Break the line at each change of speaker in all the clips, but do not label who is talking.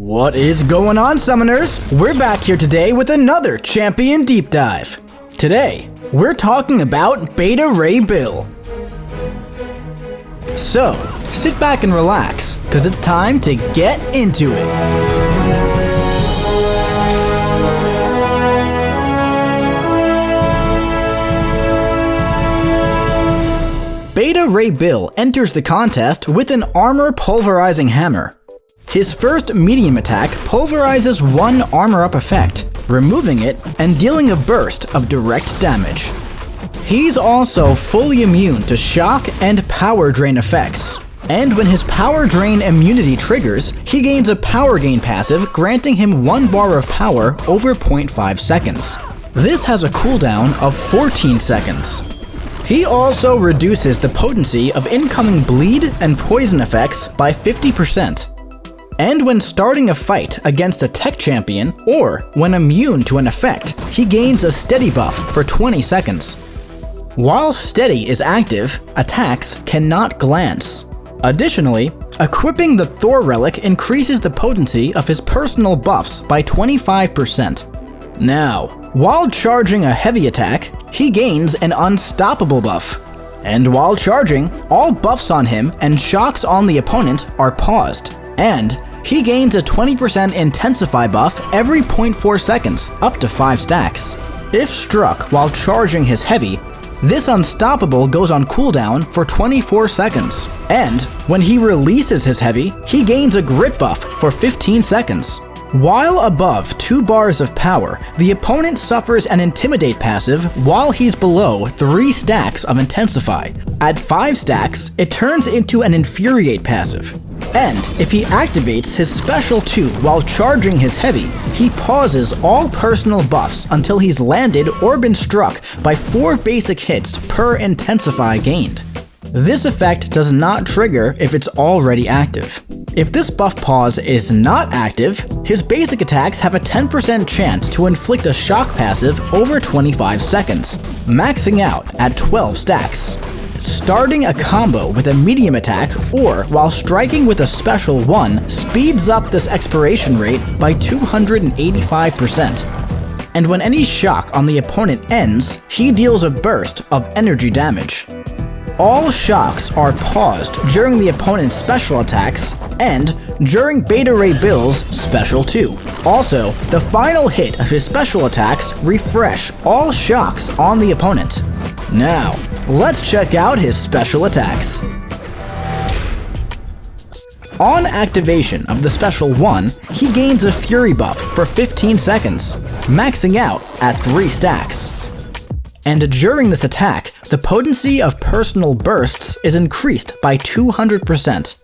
What is going on, Summoners? We're back here today with another Champion Deep Dive. Today, we're talking about Beta Ray Bill. So, sit back and relax, because it's time to get into it. Beta Ray Bill enters the contest with an armor pulverizing hammer. His first medium attack pulverizes one armor-up effect, removing it and dealing a burst of direct damage. He's also fully immune to shock and power drain effects. And when his power drain immunity triggers, he gains a power gain passive granting him 1 bar of power over 0.5 seconds. This has a cooldown of 14 seconds. He also reduces the potency of incoming bleed and poison effects by 50%. And when starting a fight against a tech champion, or when immune to an effect, he gains a steady buff for 20 seconds. While steady is active, attacks cannot glance. Additionally, equipping the Thor relic increases the potency of his personal buffs by 25%. Now, while charging a heavy attack, he gains an unstoppable buff. And while charging, all buffs on him and shocks on the opponent are paused. And he gains a 20% intensify buff every 0.4 seconds, up to 5 stacks. If struck while charging his heavy, this unstoppable goes on cooldown for 24 seconds. And when he releases his heavy, he gains a grit buff for 15 seconds. While above 2 bars of power, the opponent suffers an Intimidate passive while he's below 3 stacks of Intensify. At 5 stacks, it turns into an Infuriate passive. And if he activates his Special 2 while charging his heavy, he pauses all personal buffs until he's landed or been struck by 4 basic hits per Intensify gained. This effect does not trigger if it's already active. If this buff pause is not active, his basic attacks have a 10% chance to inflict a shock passive over 25 seconds, maxing out at 12 stacks. Starting a combo with a medium attack or while striking with a special 1 speeds up this expiration rate by 285%. And when any shock on the opponent ends, he deals a burst of energy damage. All shocks are paused during the opponent's special attacks and during Beta Ray Bill's Special 2. Also, the final hit of his special attacks refresh all shocks on the opponent. Now, let's check out his special attacks. On activation of the Special 1, he gains a Fury buff for 15 seconds, maxing out at 3 stacks. And during this attack, the potency of personal bursts is increased by 200%.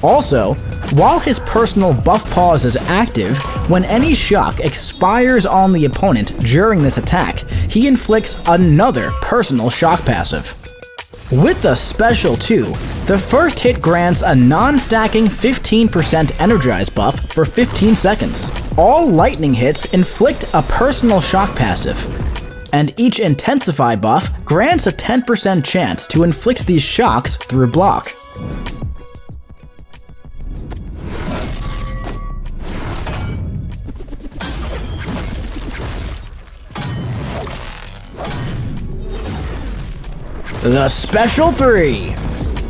Also, while his personal buff pause is active, when any shock expires on the opponent during this attack, he inflicts another personal shock passive. With the Special 2, the first hit grants a non-stacking 15% Energize buff for 15 seconds. All lightning hits inflict a personal shock passive. And each Intensify buff grants a 10% chance to inflict these shocks through block. The Special 3.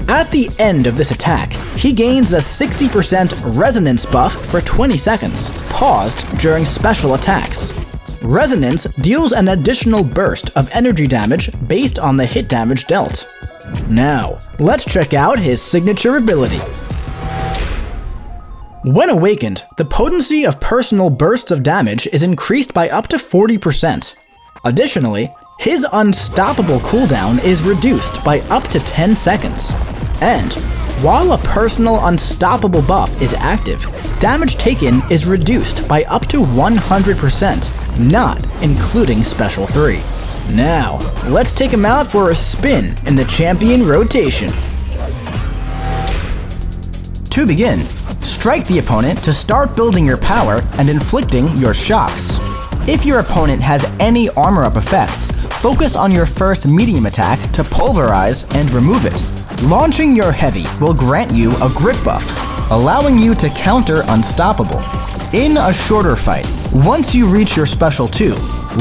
At the end of this attack, he gains a 60% Resonance buff for 20 seconds, paused during special attacks. Resonance deals an additional burst of energy damage based on the hit damage dealt. Now, let's check out his signature ability. When awakened, the potency of personal bursts of damage is increased by up to 40%. Additionally, his Unstoppable cooldown is reduced by up to 10 seconds. And while a personal Unstoppable buff is active, damage taken is reduced by up to 100%, not including Special 3. Now, let's take him out for a spin in the champion rotation. To begin, strike the opponent to start building your power and inflicting your shocks. If your opponent has any armor-up effects, focus on your first medium attack to pulverize and remove it. Launching your heavy will grant you a grit buff, allowing you to counter Unstoppable. In a shorter fight, once you reach your special 2,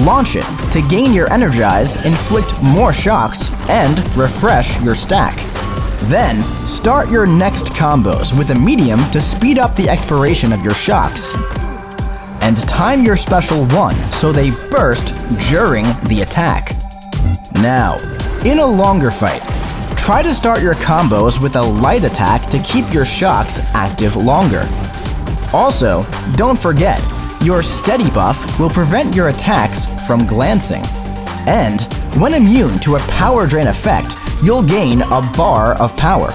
launch it to gain your energize, inflict more shocks, and refresh your stack. Then, start your next combos with a medium to speed up the expiration of your shocks. And time your special 1 so they burst during the attack. Now, in a longer fight, try to start your combos with a light attack to keep your shocks active longer. Also, don't forget, your steady buff will prevent your attacks from glancing. And when immune to a power drain effect, you'll gain a bar of power.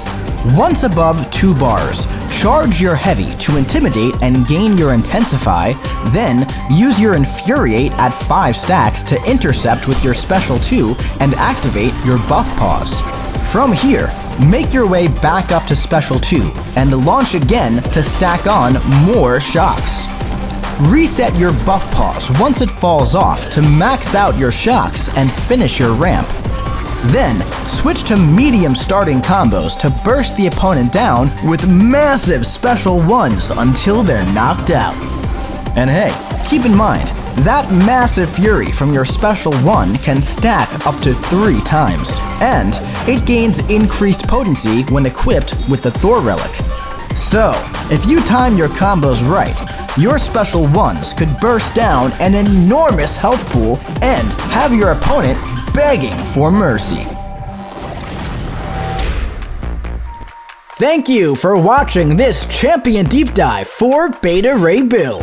Once above 2 bars, charge your heavy to intimidate and gain your intensify, then use your infuriate at 5 stacks to intercept with your special 2 and activate your buff pause. From here, make your way back up to special 2 and launch again to stack on more shocks. Reset your buff pause once it falls off to max out your shocks and finish your ramp. Then, switch to medium starting combos to burst the opponent down with massive special 1s until they're knocked out. And hey, keep in mind, that massive fury from your special 1 can stack up to 3 times, and it gains increased potency when equipped with the Thor relic. So, if you time your combos right, your special 1s could burst down an enormous health pool and have your opponent begging for mercy. Thank you for watching this champion deep dive for Beta Ray Bill.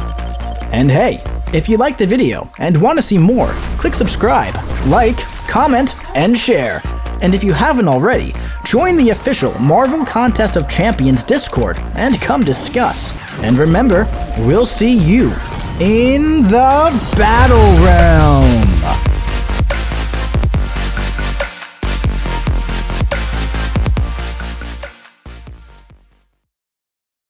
And hey, if you liked the video and want to see more, click subscribe, like, comment, and share. And if you haven't already, join the official Marvel Contest of Champions Discord and come discuss. And remember, we'll see you in the battle round.